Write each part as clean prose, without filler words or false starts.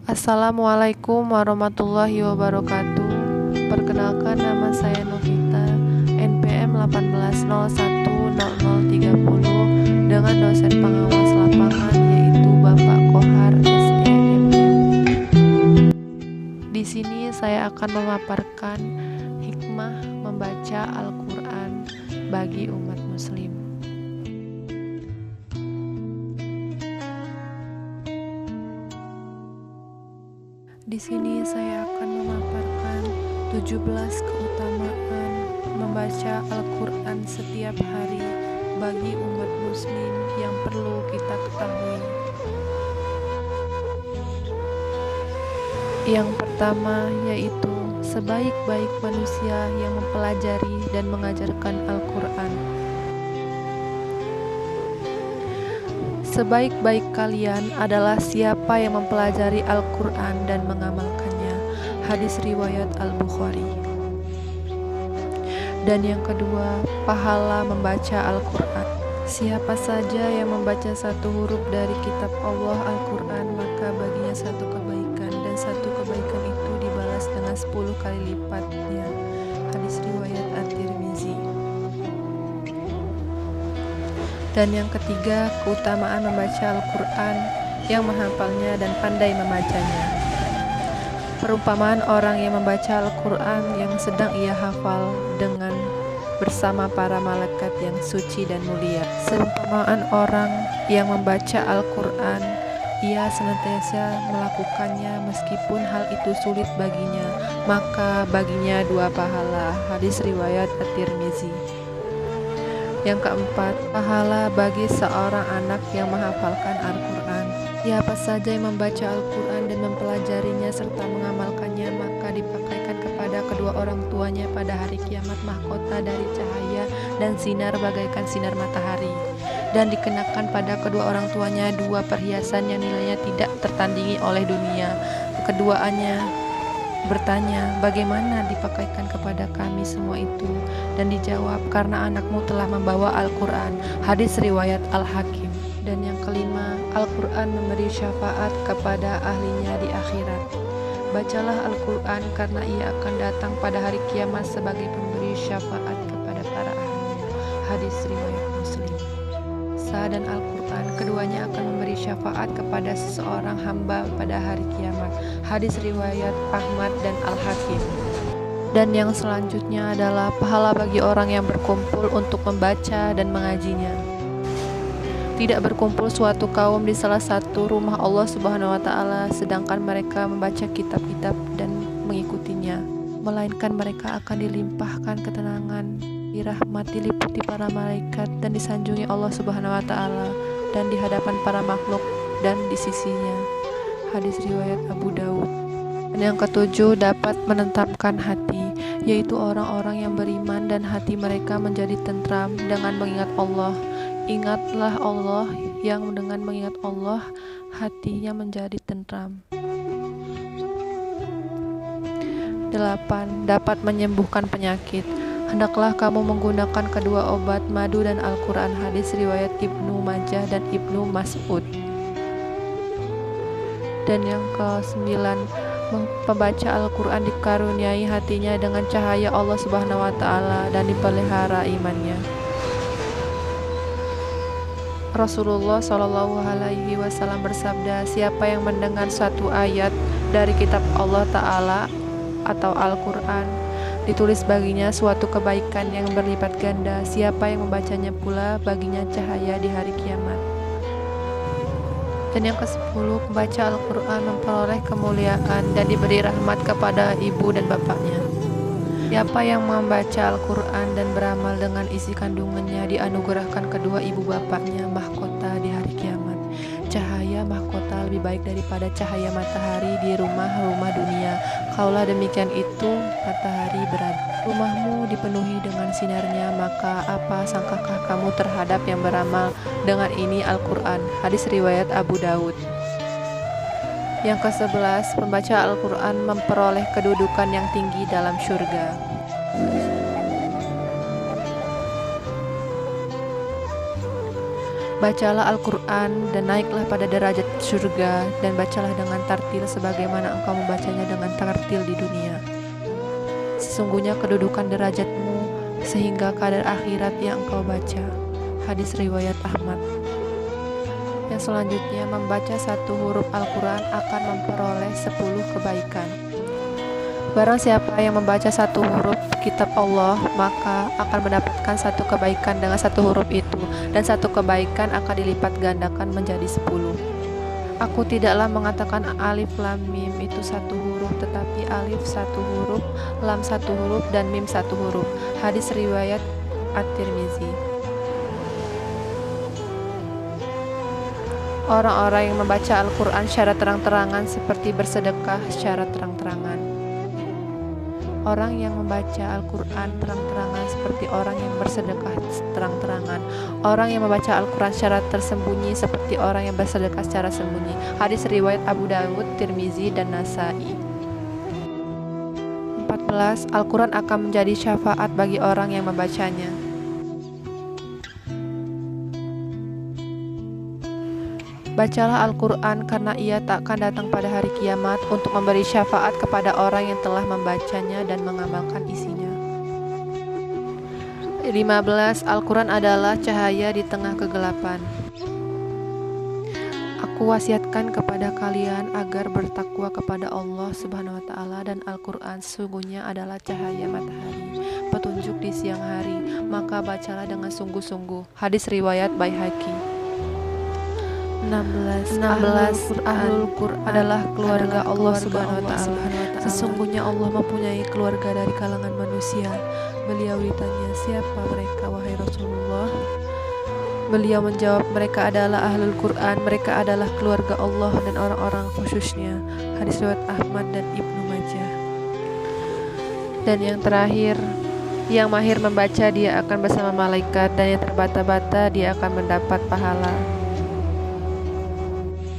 Assalamualaikum warahmatullahi wabarakatuh. Perkenalkan, nama saya Novita, NPM 18010030, dengan dosen pengawas lapangan yaitu Bapak Kohar SEMM. Di sini saya akan memaparkan hikmah membaca Al-Quran bagi umat muslim. Di sini saya akan memaparkan 17 keutamaan membaca Al-Quran setiap hari bagi umat muslim yang perlu kita ketahui. Yang pertama yaitu sebaik-baik manusia yang mempelajari dan mengajarkan Al-Quran. Sebaik-baik kalian adalah siapa yang mempelajari Al-Quran dan mengamalkannya. Hadis riwayat Al-Bukhari. Dan yang kedua, pahala membaca Al-Quran. Siapa saja yang membaca satu huruf dari kitab Allah Al-Quran, maka baginya satu kebaikan, dan satu kebaikan itu dibalas dengan 10 kali lipatnya. Hadis riwayat At-Tirmizi. Dan yang ketiga, keutamaan membaca Al-Quran, yang menghafalnya dan pandai membacanya. Perumpamaan orang yang membaca Al-Quran yang sedang ia hafal dengan bersama para malaikat yang suci dan mulia. Perumpamaan orang yang membaca Al-Quran, ia senantiasa melakukannya meskipun hal itu sulit baginya, maka baginya 2 pahala. Hadis riwayat At-Tirmizi. Yang keempat, pahala bagi seorang anak yang menghafalkan Al-Quran. Siapa saja yang membaca Al-Quran dan mempelajarinya serta mengamalkannya, maka dipakaikan kepada kedua orang tuanya pada hari kiamat mahkota dari cahaya dan sinar bagaikan sinar matahari. Dan dikenakan pada kedua orang tuanya 2 perhiasan yang nilainya tidak tertandingi oleh dunia. Keduanya bertanya, bagaimana dipakaikan kepada kami semua itu? Dan dijawab, karena anakmu telah membawa Al-Quran. Hadis riwayat Al-Hakim. Dan yang kelima, Al-Quran memberi syafaat kepada ahlinya di akhirat. Bacalah Al-Quran karena ia akan datang pada hari kiamat sebagai pemberi syafaat kepada para ahlinya. Hadis riwayat Muslim. Dan Al-Quran, keduanya akan memberi syafaat kepada seseorang hamba pada hari kiamat. Hadis riwayat Ahmad dan Al-Hakim. Dan yang selanjutnya adalah pahala bagi orang yang berkumpul untuk membaca dan mengajinya. Tidak berkumpul suatu kaum di salah satu rumah Allah Subhanahu wa Ta'ala, sedangkan mereka membaca kitab-kitab dan mengikutinya, melainkan mereka akan dilimpahkan ketenangan, dirahmat, diliputi para malaikat, dan disanjungi Allah Subhanahu wa Ta'ala, dan di hadapan para makhluk dan di sisinya. Hadis riwayat Abu Daud. Dan yang ketujuh, dapat menenteramkan hati, yaitu orang-orang yang beriman dan hati mereka menjadi tentram dengan mengingat Allah. Ingatlah Allah, yang dengan mengingat Allah hatinya menjadi tentram. 8. Dapat menyembuhkan penyakit. Hendaklah kamu menggunakan kedua obat, madu dan Al-Quran. Hadis riwayat Ibnu Majah dan Ibnu Mas'ud. Dan yang ke-9, pembaca Al-Quran dikaruniai hatinya dengan cahaya Allah Subhanahu wa Ta'ala dan dipelihara imannya. Rasulullah Shallallahu Alaihi Wasallam bersabda, siapa yang mendengar suatu ayat dari kitab Allah Ta'ala atau Al-Quran, ditulis baginya suatu kebaikan yang berlipat ganda. Siapa yang membacanya pula, baginya cahaya di hari kiamat. Dan yang ke-10, membaca Al-Quran memperoleh kemuliaan dan diberi rahmat kepada ibu dan bapaknya. Siapa yang membaca Al-Quran dan beramal dengan isi kandungannya, dianugerahkan kedua ibu bapaknya mahkota di hari kiamat. Cahaya mahkota lebih baik daripada cahaya matahari di rumah-rumah dunia. Kaulah demikian itu matahari berada. Rumahmu dipenuhi dengan sinarnya, maka apa sangkakah kamu terhadap yang beramal dengan ini Al-Quran? Hadis riwayat Abu Daud. Yang ke-11, pembaca Al-Quran memperoleh kedudukan yang tinggi dalam syurga. Bacalah Al-Quran dan naiklah pada derajat surga, dan bacalah dengan tartil sebagaimana engkau membacanya dengan tartil di dunia. Sesungguhnya kedudukan derajatmu sehingga kadar akhirat yang engkau baca. Hadis riwayat Ahmad. Yang selanjutnya, membaca satu huruf Al-Quran akan memperoleh 10 kebaikan. Barang siapa yang membaca satu huruf kitab Allah, maka akan mendapatkan satu kebaikan dengan satu huruf itu, dan satu kebaikan akan dilipat gandakan menjadi 10. Aku tidaklah mengatakan alif lam mim itu satu huruf, tetapi alif satu huruf, lam satu huruf, dan mim satu huruf. Hadis riwayat At-Tirmizi. Orang-orang yang membaca Al-Quran secara terang-terangan seperti bersedekah secara terang-terangan. Orang yang membaca Al-Quran terang-terangan seperti orang yang bersedekah terang-terangan. Orang yang membaca Al-Quran secara tersembunyi seperti orang yang bersedekah secara sembunyi. Hadis riwayat Abu Dawud, Tirmizi, dan Nasai. 14. Al-Quran akan menjadi syafaat bagi orang yang membacanya. Bacalah Al-Quran karena ia tak akan datang pada hari kiamat untuk memberi syafaat kepada orang yang telah membacanya dan mengamalkan isinya. 15. Al-Quran adalah cahaya di tengah kegelapan. Aku wasiatkan kepada kalian agar bertakwa kepada Allah Subhanahu wa Ta'ala, dan Al-Quran sesungguhnya adalah cahaya matahari, petunjuk di siang hari, maka bacalah dengan sungguh-sungguh. Hadis riwayat Baihaqi. 16. Ahlul Quran adalah keluarga Allah Subhanahu wa Ta'ala. Sesungguhnya Allah mempunyai keluarga dari kalangan manusia. Beliau ditanya, siapa mereka wahai Rasulullah? Beliau menjawab, mereka adalah Ahlul Quran, mereka adalah keluarga Allah dan orang-orang khususnya. Hadis riwayat Ahmad dan Ibnu Majah. Dan yang terakhir, yang mahir membaca dia akan bersama malaikat, dan yang terbata-bata dia akan mendapat pahala.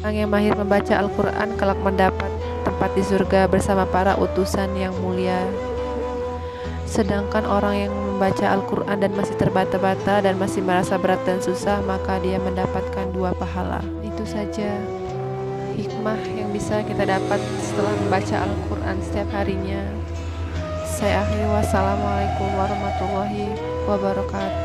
Orang yang mahir membaca Al-Quran kelak mendapat tempat di surga bersama para utusan yang mulia. Sedangkan orang yang membaca Al-Quran dan masih terbata-bata dan masih merasa berat dan susah, maka dia mendapatkan 2 pahala. Itu saja hikmah yang bisa kita dapat setelah membaca Al-Quran setiap harinya. Saya akhiri, wassalamualaikum warahmatullahi wabarakatuh.